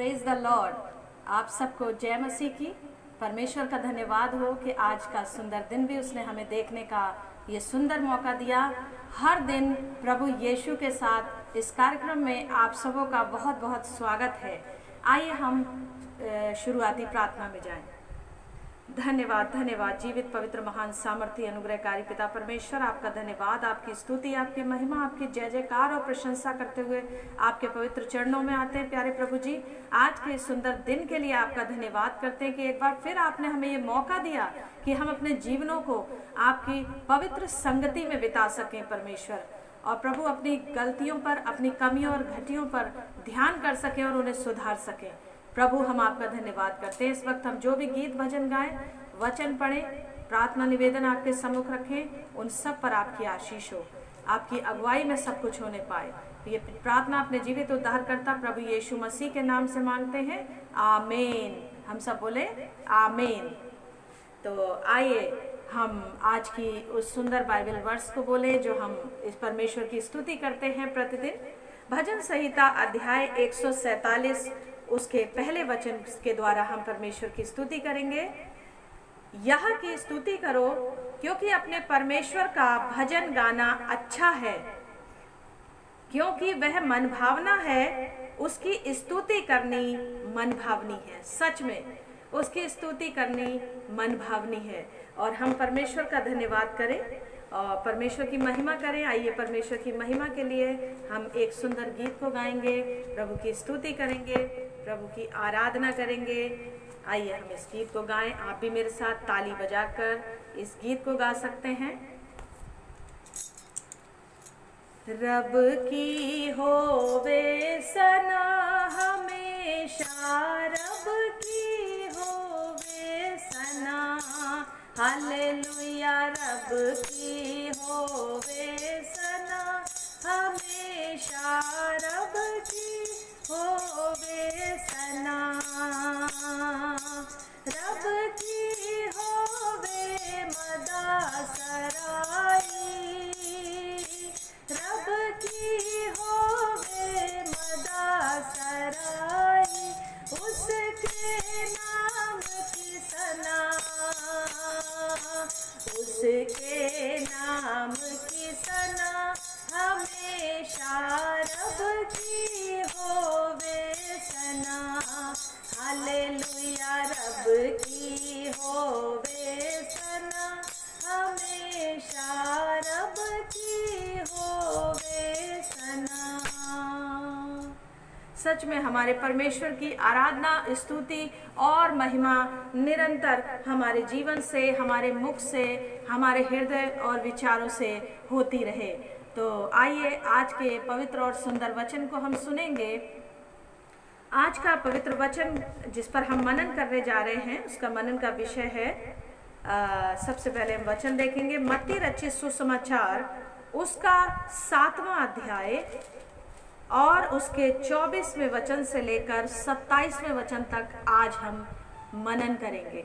Praise the Lord. आप सबको जय मसीह की। परमेश्वर का धन्यवाद हो कि आज का सुंदर दिन भी उसने हमें देखने का ये सुंदर मौका दिया। हर दिन प्रभु यीशु के साथ इस कार्यक्रम में आप सबों का बहुत बहुत स्वागत है। आइए हम शुरुआती प्रार्थना में जाएं। धन्यवाद धन्यवाद जीवित पवित्र महान सामर्थ्य अनुग्रहकारी पिता परमेश्वर, आपका धन्यवाद, आपकी स्तुति, आपकी महिमा, आपकी जय जयकार और प्रशंसा करते हुए आपके पवित्र चरणों में आते हैं। प्यारे प्रभु जी, आज के सुंदर दिन के लिए आपका धन्यवाद करते हैं कि एक बार फिर आपने हमें ये मौका दिया कि हम अपने जीवनों को आपकी पवित्र संगति में बिता सकें परमेश्वर, और प्रभु अपनी गलतियों पर, अपनी कमियों और घटियों पर ध्यान कर सकें और उन्हें सुधार सकें। प्रभु हम आपका धन्यवाद करते हैं। इस वक्त हम जो भी गीत भजन गाएं, वचन पढ़ें, प्रार्थना निवेदन आपके सम्मुख रखें, उन सब पर आपकी आशीष हो, आपकी अगुवाई में सब कुछ होने पाए। ये प्रार्थना अपने जीवित उद्धारकर्ता प्रभु यीशु मसीह के नाम से मांगते हैं, आमीन। हम सब बोले आमीन। तो आइए हम आज की उस सुंदर बाइबल वर्स को बोले जो हम इस परमेश्वर की स्तुति करते हैं प्रतिदिन। भजन संहिता अध्याय 147 उसके पहले वचन के द्वारा हम परमेश्वर की स्तुति करेंगे। यह की स्तुति करो क्योंकि अपने परमेश्वर का भजन गाना अच्छा है, क्योंकि वह मन भावना है। उसकी स्तुति करनी मन भावनी है। सच में उसकी स्तुति करनी मन भावनी है। और हम परमेश्वर का धन्यवाद करें और परमेश्वर की महिमा करें। आइए परमेश्वर की महिमा के लिए हम एक सुंदर गीत को गाएंगे, प्रभु की स्तुति करेंगे, प्रभु की आराधना करेंगे। आइए हम इस गीत को गाएं। आप भी मेरे साथ ताली बजाकर इस गीत को गा सकते हैं। रब की होवे सना हमेशा, रब की होवे सना, हालेलुया। रब की होवे सना हमेशा, रब की होवे सना, रब की होवे मदा सराई, रब की होवे मदा सराई, उसके नाम की सना, उसके नाम की सना हमेशा, रब की होवे सना, हालेलुया। रब की होवे सना हमेशा, रब की होवे सना। सच में हमारे परमेश्वर की आराधना, स्तुति और महिमा निरंतर हमारे जीवन से, हमारे मुख से, हमारे हृदय और विचारों से होती रहे। तो आइए आज के पवित्र और सुंदर वचन को हम सुनेंगे। आज का पवित्र वचन जिस पर हम मनन करने जा रहे हैं, उसका मनन का विषय है, सबसे पहले हम वचन देखेंगे मत्ती रचित सुसमाचार उसका 7वां अध्याय और उसके 24वें वचन से लेकर 27वें वचन तक आज हम मनन करेंगे।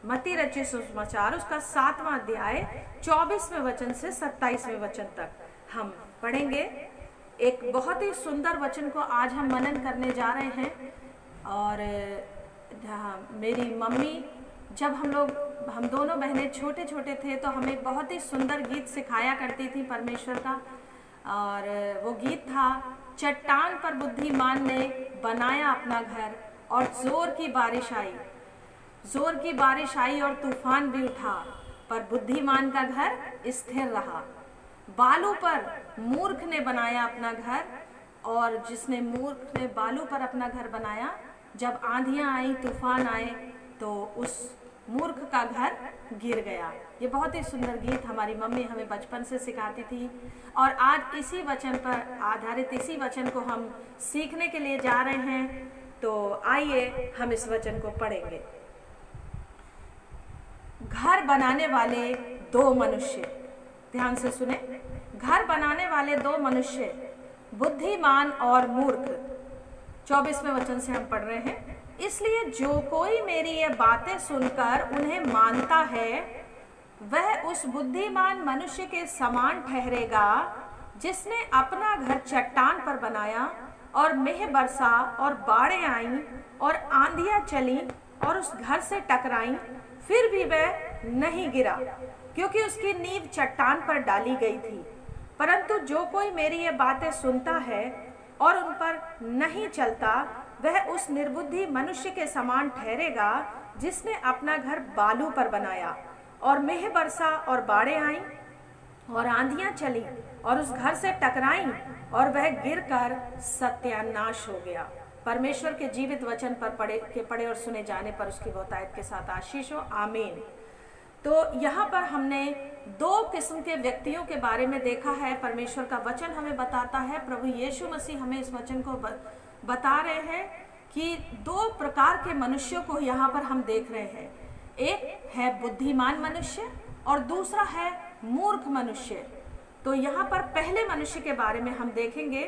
मत्ती रचित सुसमाचार उसका 7वां अध्याय 24वें वचन से 27वें वचन तक हम पढ़ेंगे। एक बहुत ही सुंदर वचन को आज हम मनन करने जा रहे हैं। और मेरी मम्मी, जब हम दोनों बहनें छोटे छोटे थे तो हमें बहुत ही सुंदर गीत सिखाया करती थी परमेश्वर का। और वो गीत था, चट्टान पर बुद्धिमान ने बनाया अपना घर और जोर की बारिश आई और तूफान भी उठा, पर बुद्धिमान का घर स्थिर रहा। बालू पर मूर्ख ने बनाया अपना घर, और जिसने मूर्ख ने बालू पर अपना घर बनाया, जब आंधियां आई, तूफान आए, तो उस मूर्ख का घर गिर गया। ये बहुत ही सुंदर गीत हमारी मम्मी हमें बचपन से सिखाती थी। और आज इसी वचन पर आधारित इसी वचन को हम सीखने के लिए जा रहे हैं। तो आइए हम इस वचन को पढ़ेंगे। घर बनाने वाले दो मनुष्य, ध्यान से सुने। घर बनाने वाले दो मनुष्य, बुद्धिमान और मूर्ख। 24वें वचन से हम पढ़ रहे हैं। इसलिए जो कोई मेरी ये बातें सुनकर उन्हें मानता है, वह उस बुद्धिमान मनुष्य के समान ठहरेगा जिसने अपना घर चट्टान पर बनाया। और मेह बरसा और बाढ़ें आईं और आंधियां चली और उस घर से टकराईं, फिर भी वह नहीं गिरा, क्योंकि उसकी नींव चट्टान पर डाली गई थी। परंतु जो कोई मेरी ये बातें सुनता है और उन पर नहीं चलता, वह उस निर्बुद्धि मनुष्य के समान ठहरेगा जिसने अपना घर बालू पर बनाया। और मेह बरसा और बाढ़ें आईं और आंधियां चली और उस घर से टकराईं और वह गिरकर सत्यानाश हो गया। परमेश्वर के जीवित वचन पर पढ़े और सुने जाने पर उसकी बहुतायत के साथ आशीष हो, आमीन। तो यहाँ पर हमने दो किस्म के व्यक्तियों के बारे में देखा है। परमेश्वर का वचन हमें बताता है, प्रभु यीशु मसीह हमें इस वचन को बता रहे हैं कि दो प्रकार के मनुष्यों को यहाँ पर हम देख रहे हैं। एक है बुद्धिमान मनुष्य और दूसरा है मूर्ख मनुष्य। तो यहाँ पर पहले मनुष्य के बारे में हम देखेंगे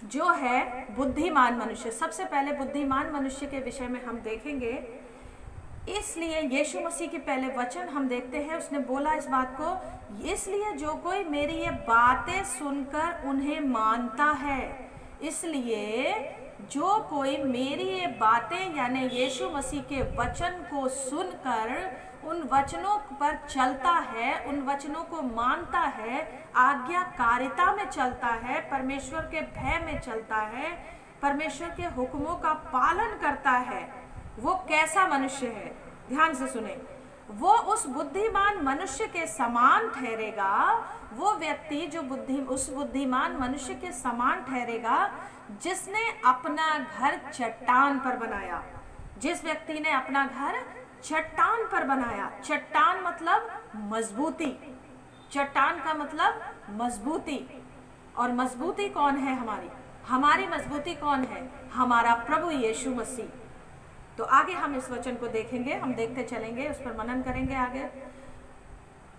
जो है बुद्धिमान मनुष्य। सबसे पहले बुद्धिमान मनुष्य के विषय में हम देखेंगे। इसलिए यीशु मसीह के पहले वचन हम देखते हैं, उसने बोला इस बात को, इसलिए जो कोई मेरी ये बातें सुनकर उन्हें मानता है, इसलिए जो कोई मेरी ये बातें यानी यीशु मसीह के वचन को सुनकर उन वचनों पर चलता है, उन वचनों को मानता है, आज्ञाकारिता में चलता है, परमेश्वर के भय में चलता है, परमेश्वर के हुक्मों का पालन करता है, वो कैसा मनुष्य है? ध्यान से सुने। वो उस बुद्धिमान मनुष्य के समान ठहरेगा। वो व्यक्ति जो उस बुद्धिमान मनुष्य के समान ठहरेगा जिसने अपना घर चट्टान पर बनाया। जिस व्यक्ति ने अपना घर चट्टान पर बनाया। चट्टान मतलब मजबूती। चट्टान का मतलब मजबूती। और मजबूती कौन है हमारी? हमारी मजबूती कौन है? हमारा प्रभु यीशु मसीह। तो आगे हम इस वचन को देखेंगे, हम देखते चलेंगे, उस पर मनन करेंगे आगे।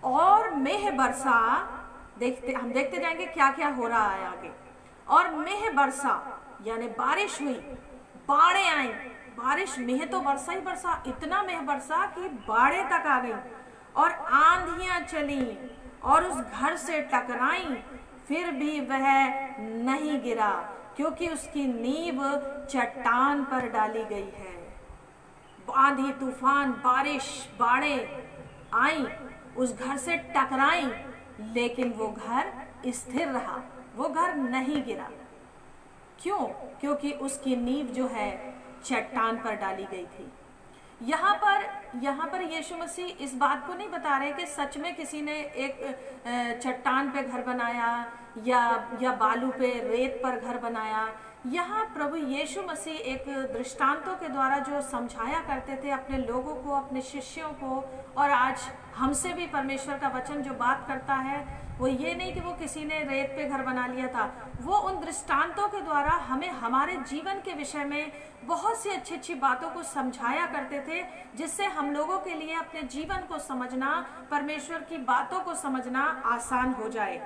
और मेह बरसा, हम देखते जाएंगे क्या क्या हो रहा है आगे। और मेह बरसा यानी बारिश हुई, बाढ़ें आई। बारिश, मेह तो बरसा ही बरसा, इतना मेह बरसा कि बाढ़ें तक आ गई। और आंधियां चली और उस घर से टकराई, फिर भी वह नहीं गिरा, क्योंकि उसकी नींव चट्टान पर डाली गई है। आंधी, तूफान, बारिश, बाढ़ें आई, उस घर से टकराई, लेकिन वो घर स्थिर रहा, वो घर नहीं गिरा। क्यों? क्योंकि उसकी नींव जो है चट्टान पर डाली गई थी। यहाँ पर यीशु मसीह इस बात को नहीं बता रहे कि सच में किसी ने एक चट्टान पे घर बनाया या बालू पे, रेत पर घर बनाया। यहाँ प्रभु यीशु मसीह एक दृष्टांतों के द्वारा जो समझाया करते थे अपने लोगों को, अपने शिष्यों को, और आज हमसे भी परमेश्वर का वचन जो बात करता है वो ये नहीं कि वो किसी ने रेत पे घर बना लिया था। वो उन दृष्टांतों के द्वारा हमें हमारे जीवन के विषय में बहुत सी अच्छी अच्छी बातों को समझाया करते थे, जिससे हम लोगों के लिए अपने जीवन को समझना, परमेश्वर की बातों को समझना आसान हो जाए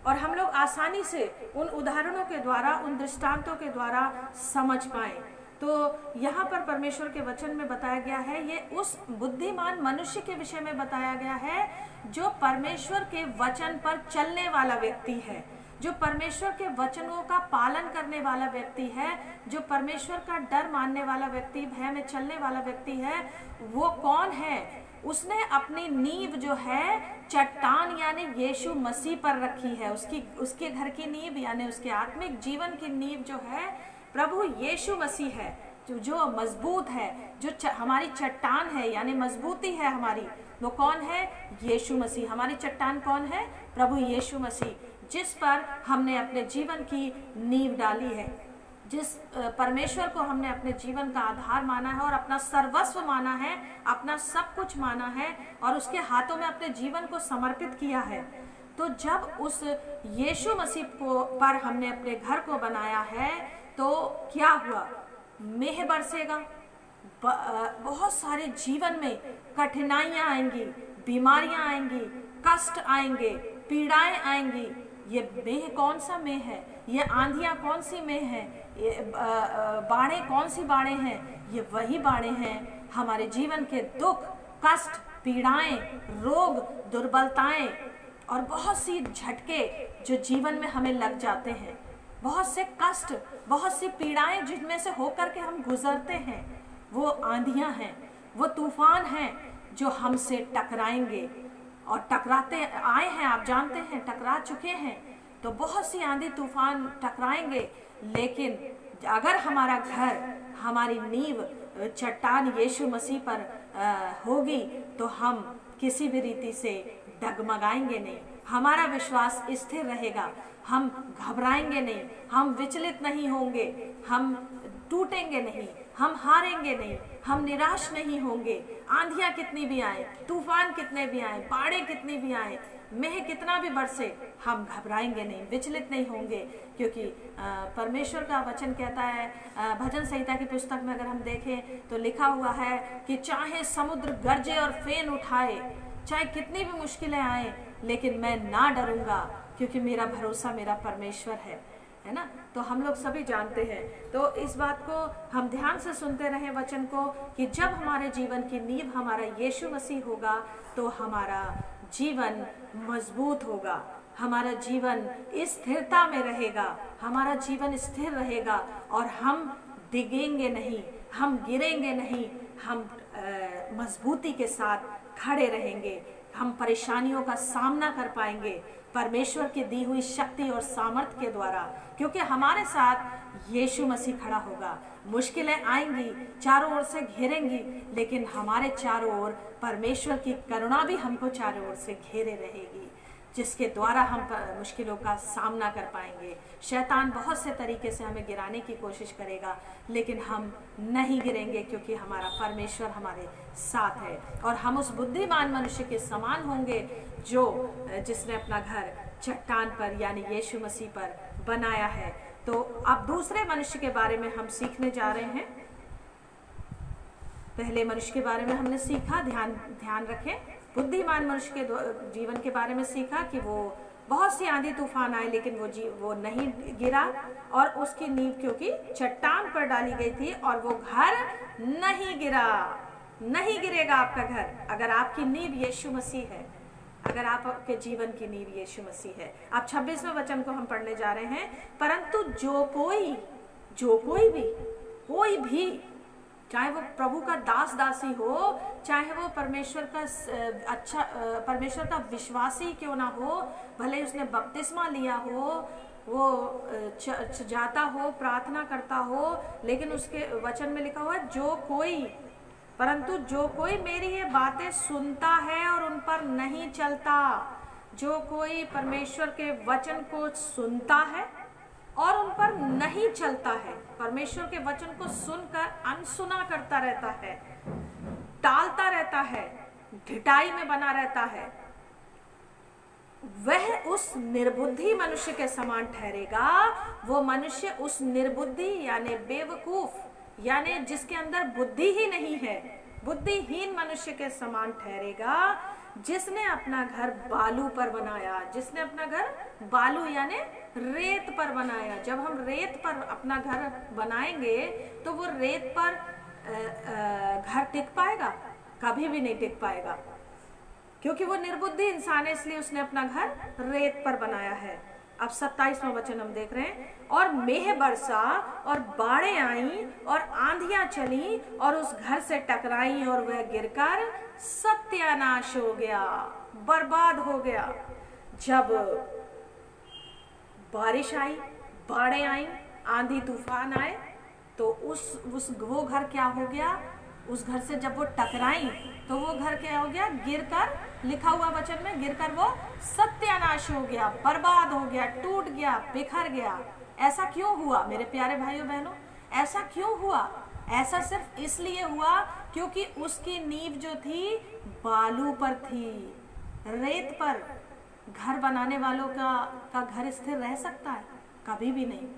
और हम लोग आसानी से उन उदाहरणों के द्वारा, उन दृष्टांतों के द्वारा समझ पाएं। तो यहाँ पर परमेश्वर के वचन में बताया गया है, ये उस बुद्धिमान मनुष्य के विषय में बताया गया है जो परमेश्वर के वचन पर चलने वाला व्यक्ति है, जो परमेश्वर के वचनों का पालन करने वाला व्यक्ति है, जो परमेश्वर का डर मानने वाला व्यक्ति, भय में चलने वाला व्यक्ति है। वो कौन है? उसने अपनी नींव जो है चट्टान यानी यीशु मसीह पर रखी है। उसके घर की नींव यानी उसके आत्मिक जीवन की नींव जो है प्रभु यीशु मसीह है, जो मजबूत है, जो हमारी चट्टान है यानी मजबूती है हमारी। वो कौन है? यीशु मसीह। हमारी चट्टान कौन है? प्रभु यीशु मसीह, जिस पर हमने अपने जीवन की नींव डाली है, जिस परमेश्वर को हमने अपने जीवन का आधार माना है और अपना सर्वस्व माना है, अपना सब कुछ माना है और उसके हाथों में अपने जीवन को समर्पित किया है। तो जब उस यीशु मसीह पर हमने अपने घर को बनाया है तो क्या हुआ? मेह बरसेगा, बहुत सारे जीवन में कठिनाइयाँ आएंगी, बीमारियाँ आएंगी, कष्ट आएंगे, पीड़ाएं आएंगी। ये मेह कौन सा मेह है? ये आंधियाँ कौन सी मेह है? ये बाढ़ें कौन सी बाढ़ें हैं? ये वही बाढ़ें हैं हमारे जीवन के दुख, कष्ट, पीड़ाएं, रोग, दुर्बलताएं और बहुत सी झटके जो जीवन में हमें लग जाते हैं। बहुत से कष्ट, बहुत सी पीड़ाएं जिनमें से होकर के हम गुजरते हैं, वो आंधियां हैं, वो तूफान हैं जो हमसे टकराएंगे और टकराते आए हैं। आप जानते हैं, टकरा चुके हैं। तो बहुत सी आंधी तूफान टकराएंगे, लेकिन अगर हमारा घर, हमारी नींव चट्टान यीशु मसीह पर होगी तो हम किसी भी रीति से डगमगाएंगे नहीं। हमारा विश्वास स्थिर रहेगा, हम घबराएंगे नहीं, हम विचलित नहीं होंगे, हम टूटेंगे नहीं, हम हारेंगे नहीं, हम निराश नहीं होंगे। आंधियां कितनी भी आए, तूफान कितने भी आए, बाढ़ें कितनी भी आए, मेह कितना भी बरसे, हम घबराएंगे नहीं, विचलित नहीं होंगे, क्योंकि परमेश्वर का वचन कहता है, भजन संहिता की पुस्तक में अगर हम देखें तो लिखा हुआ है कि चाहे समुद्र गरजे और फेन उठाए, चाहे कितनी भी मुश्किलें आए, लेकिन मैं ना डरूंगा, क्योंकि मेरा भरोसा मेरा परमेश्वर है ना। तो हम लोग सभी जानते हैं। तो इस बात को हम ध्यान से सुनते रहें वचन को, कि जब हमारे जीवन की नींव हमारा यीशु मसीह होगा तो हमारा जीवन मजबूत होगा, हमारा जीवन स्थिरता में रहेगा, हमारा जीवन स्थिर रहेगा और हम डिगेंगे नहीं, हम गिरेंगे नहीं, हम मजबूती के साथ खड़े रहेंगे, हम परेशानियों का सामना कर पाएंगे परमेश्वर की दी हुई शक्ति और सामर्थ्य के द्वारा, क्योंकि हमारे साथ यीशु मसीह खड़ा होगा। मुश्किलें आएंगी, चारों ओर से घेरेंगी, लेकिन हमारे चारों ओर परमेश्वर की करुणा भी हमको चारों ओर से घेरे रहेगी, जिसके द्वारा हम मुश्किलों का सामना कर पाएंगे। शैतान बहुत से तरीके से हमें गिराने की कोशिश करेगा, लेकिन हम नहीं गिरेंगे, क्योंकि हमारा परमेश्वर हमारे साथ है। और हम उस बुद्धिमान मनुष्य के समान होंगे जिसने अपना घर चट्टान पर यानी यीशु मसीह पर बनाया है। तो अब दूसरे मनुष्य के बारे में हम सीखने जा रहे हैं। पहले मनुष्य के बारे में हमने सीखा, ध्यान रखें, बुद्धिमान मनुष्य के जीवन के बारे में सीखा कि वो बहुत सी आंधी तूफान आए, लेकिन वो नहीं गिरा, और उसकी नींव क्योंकि चट्टान पर डाली गई थी, और वो घर नहीं गिरा। नहीं गिरेगा आपका घर अगर आपकी नींव यीशु मसीह है, अगर आपके जीवन की नींव यीशु मसीह है। अब 26वें वचन को हम पढ़ने जा रहे हैं। परंतु जो कोई भी, चाहे वो प्रभु का दास दासी हो, चाहे वो परमेश्वर का विश्वासी क्यों ना हो, भले उसने बपतिस्मा लिया हो, वो चर्च जाता हो, प्रार्थना करता हो, लेकिन उसके वचन में लिखा हुआ है परंतु जो कोई मेरी ये बातें सुनता है और उन पर नहीं चलता। जो कोई परमेश्वर के वचन को सुनता है और उन पर नहीं चलता है, परमेश्वर के वचन को सुनकर अनसुना करता रहता है, टालता रहता है, ढिठाई में बना रहता है, वह उस निर्बुद्धि मनुष्य के समान ठहरेगा। वो मनुष्य उस निर्बुद्धि यानी बेवकूफ, यानी जिसके अंदर बुद्धि ही नहीं है, बुद्धिहीन मनुष्य के समान ठहरेगा, जिसने अपना घर बालू पर बनाया। जिसने अपना घर बालू यानी रेत पर बनाया। जब हम रेत पर अपना घर बनाएंगे तो वो रेत पर घर टिक पाएगा? कभी भी नहीं टिक पाएगा, क्योंकि वो निर्बुद्धि इंसान है, इसलिए उसने अपना घर रेत पर बनाया है। अब 27वां वचन हम देख रहे हैं। और मेह बरसा और बाढ़ें आई और आंधियां चली और उस घर से टकराई और वह गिरकर सत्यानाश हो गया, बर्बाद हो गया। जब बारिश आई, बाढ़ें आई, आंधी तूफान आए, तो वो घर क्या हो गया? उस घर से जब वो टकराई तो वो घर क्या हो गया? गिरकर, लिखा हुआ वचन में, गिरकर वो सत्यानाश हो गया, बर्बाद हो गया, टूट गया, बिखर गया। ऐसा क्यों हुआ मेरे प्यारे भाइयों बहनों? ऐसा क्यों हुआ? ऐसा सिर्फ इसलिए हुआ क्योंकि उसकी नींव जो थी बालू पर थी, रेत पर। घर बनाने वालों का घर स्थिर रह सकता है? कभी भी नहीं,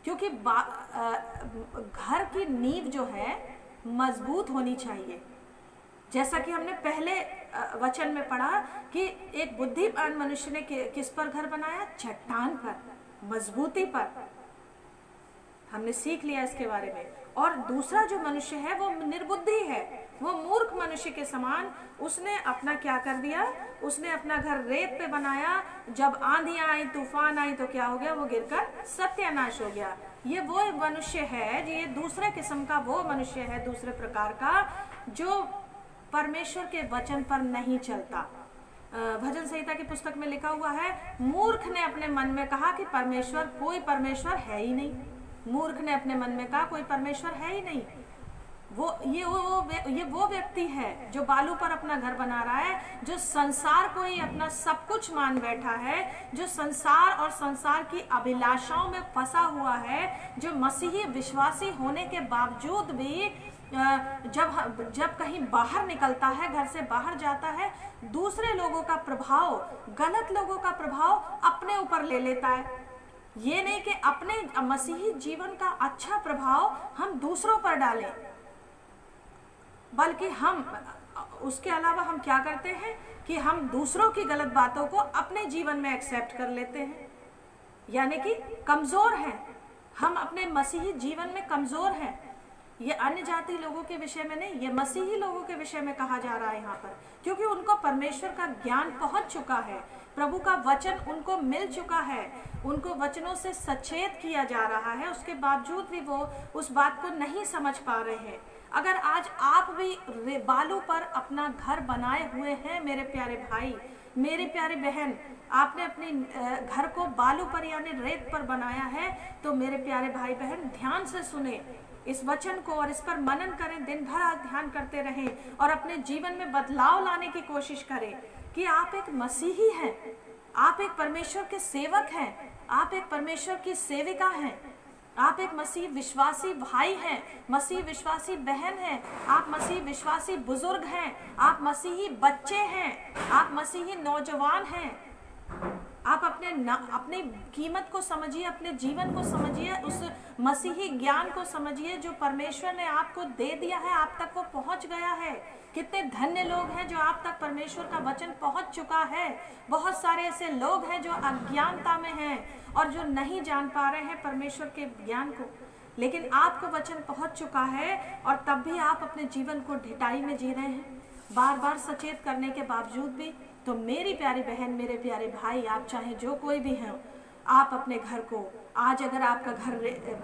क्योंकि घर की नींव जो है मजबूत होनी चाहिए। जैसा कि हमने पहले वचन में पढ़ा कि एक बुद्धिमान मनुष्य ने किस पर घर बनाया? चट्टान पर, मजबूती पर। हमने सीख लिया इसके बारे में। और दूसरा जो मनुष्य है वो निर्बुद्धि है, वो मूर्ख मनुष्य के समान उसने अपना क्या कर दिया, उसने अपना घर रेत पे बनाया। जब आंधियां आई, तूफान आई तो क्या हो गया, वो गिरकर सत्यानाश हो गया। ये वो मनुष्य है, ये दूसरे किस्म का वो मनुष्य है, दूसरे प्रकार का, जो परमेश्वर के वचन पर नहीं चलता। भजन संहिता की पुस्तक में लिखा हुआ है, मूर्ख ने अपने मन में कहा कि कोई परमेश्वर है ही नहीं। मूर्ख ने अपने मन में कहा कोई परमेश्वर है ही नहीं। ये वो व्यक्ति है जो बालू पर अपना घर बना रहा है, जो संसार को ही अपना सब कुछ मान बैठा है, जो संसार और संसार की अभिलाषाओं में फंसा हुआ है, जो मसीही विश्वासी होने के बावजूद भी जब कहीं बाहर निकलता है, घर से बाहर जाता है, दूसरे लोगों का प्रभाव, गलत लोगों का प्रभाव अपने ऊपर ले लेता है। ये नहीं कि अपने मसीही जीवन का अच्छा प्रभाव हम दूसरों पर डालें, बल्कि हम उसके अलावा हम क्या करते हैं कि हम दूसरों की गलत बातों को अपने जीवन में एक्सेप्ट कर लेते हैं, यानी कि कमजोर हैं हम, अपने मसीही जीवन में कमजोर हैं। ये अन्य जाति लोगों के विषय में नहीं, ये मसीही लोगों के विषय में कहा जा रहा है यहाँ पर, क्योंकि उनको परमेश्वर का ज्ञान पहुंच चुका है, प्रभु का वचन उनको मिल चुका है, उनको वचनों से सचेत किया जा रहा है, उसके बावजूद भी वो उस बात को नहीं समझ पा रहे हैं। अगर आज आप भी बालू पर अपना घर बनाए हुए हैं, मेरे प्यारे भाई, मेरी प्यारी बहन, आपने अपने घर को बालू पर यानी रेत पर बनाया है, तो मेरे प्यारे भाई बहन ध्यान से सुने इस वचन को और इस पर मनन करें, दिन भर आज ध्यान करते रहें और अपने जीवन में बदलाव लाने की कोशिश करें कि आप एक मसीही हैं, आप एक परमेश्वर के सेवक हैं, आप एक परमेश्वर की सेविका हैं, आप एक मसीह विश्वासी भाई हैं, मसीह विश्वासी बहन हैं, आप मसीह विश्वासी बुजुर्ग हैं, आप मसीही बच्चे हैं, आप मसीही नौजवान हैं। आप अपनी कीमत को समझिए, अपने जीवन को समझिए, उस मसीही ज्ञान को समझिए जो परमेश्वर ने आपको दे दिया है, आप तक वो पहुंच गया है। कितने धन्य लोग हैं जो आप तक परमेश्वर का वचन पहुंच चुका है। बहुत सारे ऐसे लोग हैं जो अज्ञानता में हैं और जो नहीं जान पा रहे हैं परमेश्वर के ज्ञान को, लेकिन आपको वचन पहुंच चुका है और तब भी आप अपने जीवन को ढिठाई में जी रहे हैं, बार बार सचेत करने के बावजूद भी। तो मेरी प्यारी बहन, मेरे प्यारे भाई, आप चाहे जो कोई भी हैं, आप अपने घर को आज, अगर आपका घर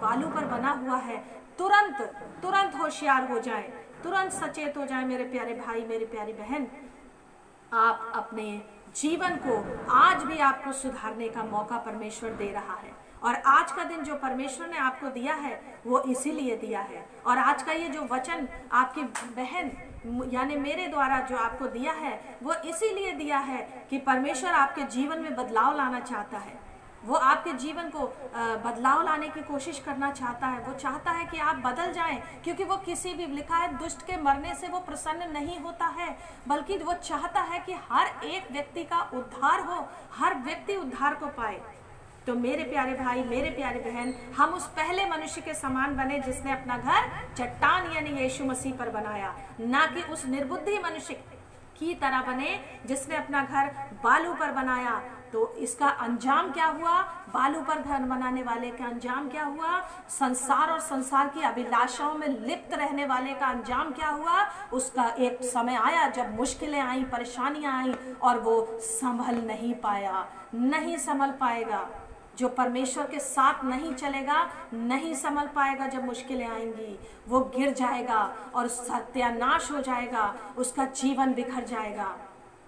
बालू पर बना हुआ है, तुरंत होशियार हो जाएं, तुरंत सचेत हो जाएं मेरे प्यारे भाई, मेरी प्यारी बहन। आप अपने जीवन को आज भी आपको सुधारने का मौका परमेश्वर दे रहा है, और आज का दिन जो परमेश्वर ने आपको दिया है वो इसीलिए दिया है। और आज का ये जो वचन आपकी बहन यानी मेरे द्वारा जो आपको दिया है वो इसीलिए दिया है कि परमेश्वर आपके जीवन में बदलाव लाना चाहता है, वो आपके जीवन को बदलाव लाने की कोशिश करना चाहता है। वो चाहता है कि आप बदल जाएं, क्योंकि वो किसी भी, लिखा है, दुष्ट के मरने से वो प्रसन्न नहीं होता है, बल्कि वो चाहता है कि हर एक व्यक्ति का उद्धार हो, हर व्यक्ति उद्धार को पाए। तो मेरे प्यारे भाई, मेरे प्यारे बहन, हम उस पहले मनुष्य के समान बने जिसने अपना घर चट्टान यानी यीशु मसीह पर बनाया, ना कि उस निर्बुद्धि मनुष्य की तरह बने जिसने अपना घर बालू पर बनाया। तो इसका अंजाम क्या हुआ? बालू पर घर बनाने वाले का अंजाम क्या हुआ? संसार और संसार की अभिलाषाओं में लिप्त रहने वाले का अंजाम क्या हुआ? उसका एक समय आया जब मुश्किलें आई, परेशानियां आई और वो संभल नहीं पाया, नहीं संभल पाएगा। जो परमेश्वर के साथ नहीं चलेगा नहीं संभल पाएगा। जब मुश्किलें आएंगी वो गिर जाएगा और सत्यानाश हो जाएगा, उसका जीवन बिखर जाएगा।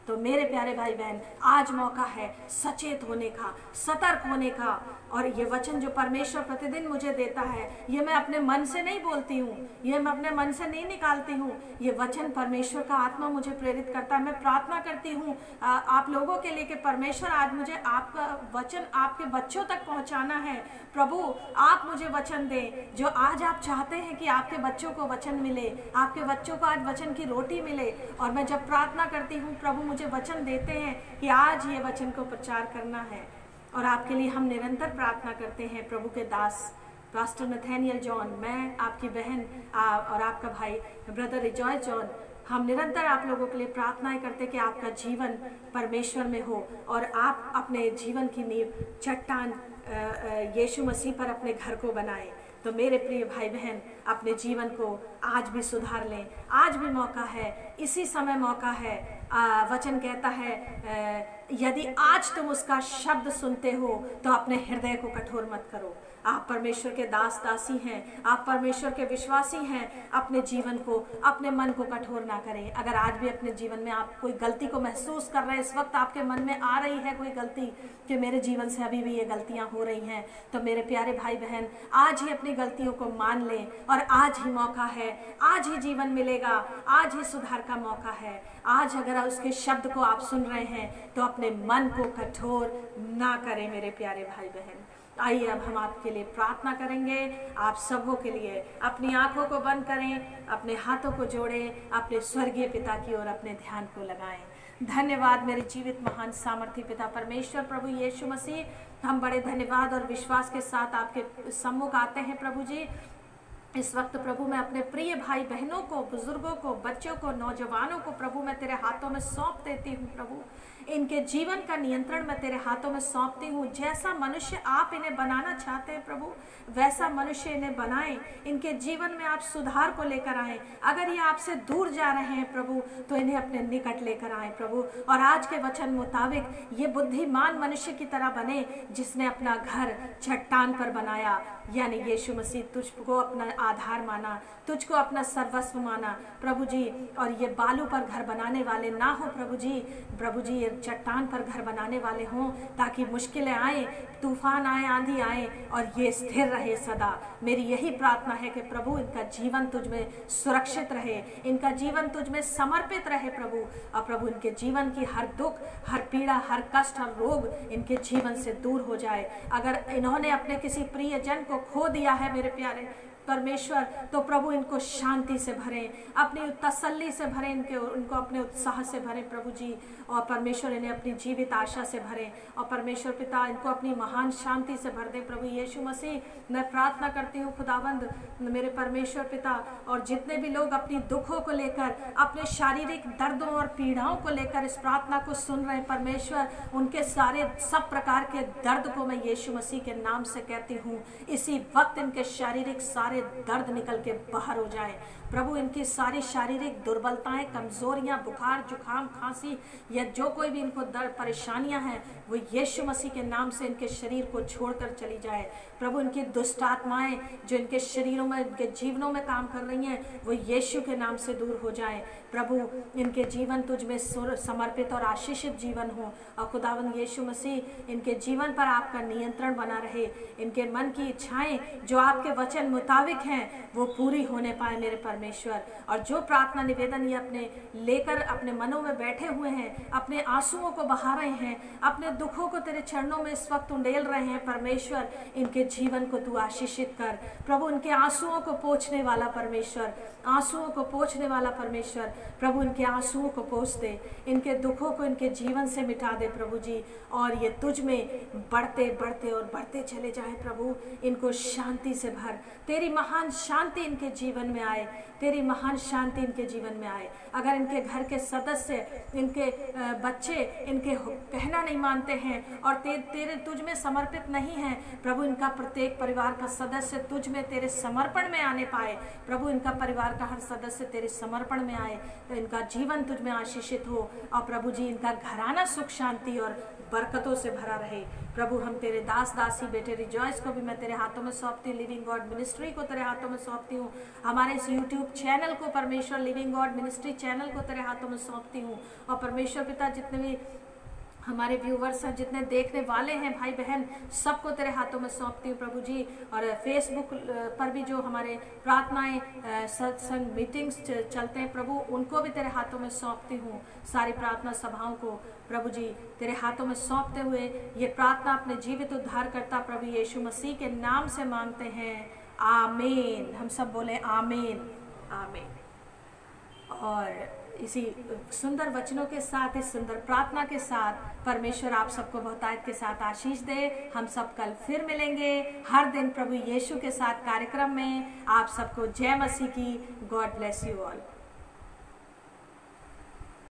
तो मेरे प्यारे भाई बहन, आज मौका है सचेत होने का, सतर्क होने का। और ये वचन जो परमेश्वर प्रतिदिन मुझे देता है, ये मैं अपने मन से नहीं बोलती हूँ, ये मैं अपने मन से नहीं निकालती हूँ, ये वचन परमेश्वर का आत्मा मुझे प्रेरित करता है। मैं प्रार्थना करती हूँ आप लोगों के लिए कि परमेश्वर आज मुझे आपका वचन आपके बच्चों तक पहुँचाना है। प्रभु आप मुझे वचन दें जो आज आप चाहते हैं कि आपके बच्चों को वचन मिले, आपके बच्चों को आज वचन की रोटी मिले। और मैं जब प्रार्थना करती हूँ, प्रभु मुझे वचन देते हैं कि आज ये वचन को प्रचार करना है। और आपके लिए हम निरंतर प्रार्थना करते हैं। प्रभु के दास पास्टर नथानियल जॉन, मैं आपकी बहन और आपका भाई ब्रदर रिजॉय जॉन, हम निरंतर आप लोगों के लिए प्रार्थनाएं करते हैं कि आपका जीवन परमेश्वर में हो और आप अपने जीवन की नींव चट्टान यीशु मसीह पर अपने घर को बनाएं। तो मेरे प्रिय भाई बहन अपने जीवन को आज भी सुधार लें। आज भी मौका है, इसी समय मौका है। वचन कहता है यदि आज तुम उसका शब्द सुनते हो तो अपने हृदय को कठोर मत करो। आप परमेश्वर के दास दासी हैं, आप परमेश्वर के विश्वासी हैं। अपने जीवन को, अपने मन को कठोर ना करें। अगर आज भी अपने जीवन में आप कोई गलती को महसूस कर रहे हैं, इस वक्त आपके मन में आ रही है कोई गलती कि मेरे जीवन से अभी भी ये गलतियां हो रही हैं, तो मेरे प्यारे भाई बहन आज ही अपनी गलतियों को मान लें और आज ही मौका है, आज ही जीवन मिलेगा, आज ही सुधार का मौका है। आज अगर उसके शब्द को आप सुन रहे हैं तो अपने मन को कठोर ना करें मेरे प्यारे भाई बहन। आइए अब हम आपके लिए प्रार्थना करेंगे। आप सबों के लिए अपनी आंखों को बंद करें, अपने हाथों को जोड़ें, अपने स्वर्गीय पिता की ओर अपने ध्यान को लगाएं। धन्यवाद मेरे जीवित महान सामर्थी पिता परमेश्वर प्रभु यीशु मसीह। हम बड़े धन्यवाद और विश्वास के साथ आपके सम्मुख आते हैं प्रभु जी। इस वक्त प्रभु मैं अपने प्रिय भाई बहनों को, बुजुर्गों को, बच्चों को, नौजवानों को प्रभु मैं तेरे हाथों में सौंप देती हूँ प्रभु। इनके जीवन का नियंत्रण मैं तेरे हाथों में सौंपती हूँ। जैसा मनुष्य आप इन्हें बनाना चाहते हैं प्रभु, वैसा मनुष्य इन्हें बनाएं। इनके जीवन में आप सुधार को लेकर आएं। अगर ये आपसे दूर जा रहे हैं प्रभु तो इन्हें अपने निकट लेकर आएं प्रभु। और आज के वचन मुताबिक ये बुद्धिमान मनुष्य की तरह बने जिसने अपना घर चट्टान पर बनाया, यानी यीशु मसीह तुझको अपना आधार माना, तुझको अपना सर्वस्व माना प्रभु जी। और ये बालू पर घर बनाने वाले ना हो प्रभु जी। प्रभु जी ये चट्टान पर घर बनाने वाले हों ताकि मुश्किलें आए, तूफान आए, आंधी आए और ये स्थिर रहे सदा। मेरी यही प्रार्थना है कि प्रभु इनका जीवन तुझ में सुरक्षित रहे, इनका जीवन तुझ में समर्पित रहे प्रभु। और प्रभु इनके जीवन की हर दुख, हर पीड़ा, हर कष्ट, हर रोग इनके जीवन से दूर हो जाए। अगर इन्होंने अपने किसी प्रिय जन को खो दिया है मेरे प्यारे परमेश्वर, तो प्रभु इनको शांति से भरें, अपनी तसल्ली से भरें, उनको अपने उत्साह से भरें प्रभु जी। और परमेश्वर इन्हें अपनी जीवित आशा से भरें। और परमेश्वर पिता इनको अपनी महान शांति से भर दें प्रभु यीशु मसीह। मैं प्रार्थना करती हूँ खुदाबंद मेरे परमेश्वर पिता, और जितने भी लोग अपनी दुखों को लेकर, अपने शारीरिक दर्दों और पीड़ाओं को लेकर इस प्रार्थना को सुन रहे हैं परमेश्वर, उनके सारे सब प्रकार के दर्द को मैं यीशु मसीह के नाम से कहती हूँ। इसी वक्त इनके शारीरिक सारे दर्द निकल के बाहर हो जाए प्रभु। इनकी सारी शारीरिक दुर्बलताएं, कमजोरियां, बुखार, जुकाम, खांसी या जो कोई भी इनको दर्द परेशानियां हैं वो यीशु मसीह के नाम से इनके शरीर को छोड़कर चली जाए प्रभु। इनकी दुष्ट आत्माएं जो इनके शरीरों में, इनके जीवनों में काम कर रही हैं वो यीशु के नाम से दूर हो जाए प्रभु। इनके जीवन तुझ में समर्पित और आशीषित जीवन हो। और खुदावंद यीशु मसीह इनके जीवन पर आपका नियंत्रण बना रहे। इनके मन की इच्छाएं जो आपके वचन मुताबिक हैं वो पूरी होने पाए मेरे परमेश्वर। और जो प्रार्थना निवेदन ये अपने लेकर अपने मनों में बैठे हुए हैं, अपने आंसुओं को बहा रहे हैं, अपने दुखों को तेरे चरणों में इस वक्त उंडेल रहे हैं परमेश्वर, इनके जीवन को तू आशीषित कर प्रभु। इनके आंसुओं को पोंछने वाला परमेश्वर, आंसुओं को पोंछने वाला परमेश्वर प्रभु, इनके आंसुओं को पोंछ दे, इनके दुखों को इनके जीवन से मिटा दे प्रभु जी। और ये तुझ में बढ़ते बढ़ते और बढ़ते चले जाए प्रभु। इनको शांति से भर, तेरी महान शांति इनके जीवन में आए, तेरी महान शांति इनके जीवन में आए। अगर इनके घर के सदस्य, इनके बच्चे इनके कहना नहीं मानते हैं और तेरे तुझ में समर्पित नहीं है प्रभु, इनका प्रत्येक परिवार का सदस्य तुझ में तेरे समर्पण में आने पाए प्रभु। इनका परिवार का हर सदस्य तेरे समर्पण में आए, तो इनका जीवन तुझ में आशीषित हो। और प्रभु जी इनका घराना सुख शांति और बरकतों से भरा रहे प्रभु। हम तेरे दास दासी बेटे रिजॉइस को भी मैं तेरे हाथों में सौंपती हूँ, लिविंग गॉड मिनिस्ट्री को तेरे हाथों में सौंपती हूँ, हमारे इस यूट्यूब चैनल को परमेश्वर लिविंग गॉड मिनिस्ट्री चैनल को तेरे हाथों में सौंपती हूँ। और परमेश्वर पिता जितने भी हमारे व्यूवर्स हैं, जितने देखने वाले हैं भाई बहन, सबको तेरे हाथों में सौंपती हूँ प्रभु जी। और फेसबुक पर भी जो हमारे प्रार्थनाएं, सत्संग, मीटिंग्स चलते हैं प्रभु, उनको भी तेरे हाथों में सौंपती हूँ। सारी प्रार्थना सभाओं को प्रभु जी तेरे हाथों में सौंपते हुए ये प्रार्थना अपने जीवित उद्धारकर्ता प्रभु यीशु मसीह के नाम से मांगते हैं, आमीन। हम सब बोले आमीन, आमीन। और इसी सुंदर वचनों के साथ, इस सुंदर प्रार्थना के साथ परमेश्वर आप सबको बहुतायत के साथ आशीष दे। हम सब कल फिर मिलेंगे हर दिन प्रभु यीशु के साथ कार्यक्रम में। आप सबको जय मसीह की। God bless you all.